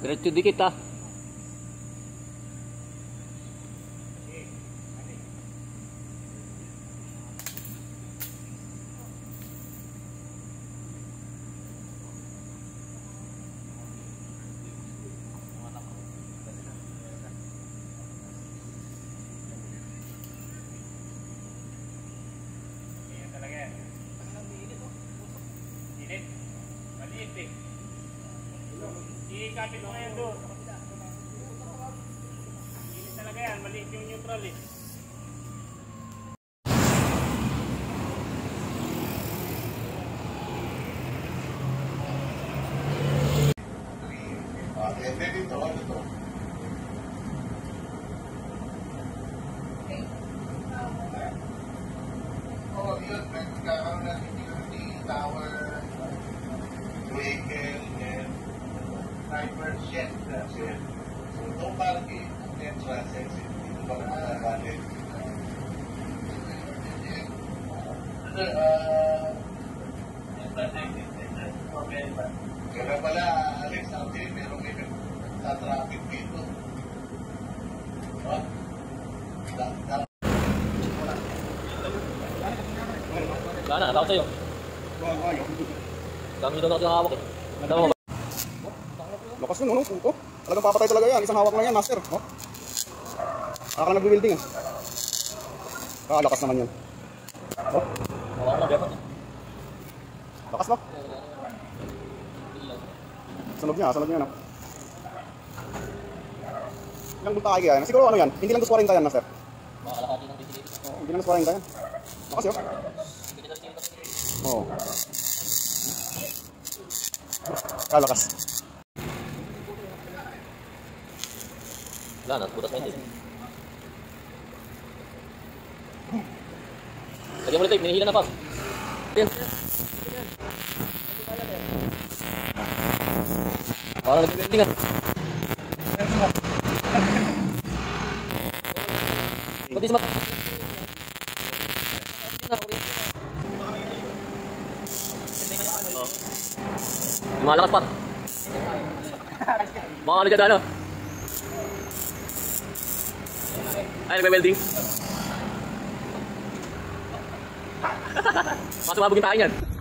Diretso dikit ah. Ikapit mo ngayon doon. Hindi talaga yan, maliit yung neutral eh. Jet kasi so no parking entrance exit dito pa nakakabalik kaya pala Alex sabi meron may nagtatraffic dito Wala na, natakot sa'yo. Dami doon ako sa hawak eh. Nandama mo ba? Lakas nun, no? Puto. Talagang papatay talaga yan. Isang hawak lang yan, master. Oh. Akala nag-building ah. Lakas naman yan. Oh. Lakas no? Sunog niya no? Ilang bulta kaya yan? Siguro ano yan? Hindi lang 240 yan, master. Oh, hindi lang 240 yan. Lakas yun. Oo. Lakas. Wala na, butas na hindi. Lagyan mo na tape, minihila na pa. Ayan. Parang nag-building ah. Pati sa lumalakas pa. Mga ano dyan ano? Ay, nagme-welding. Mas sumabog yung tayo niyan.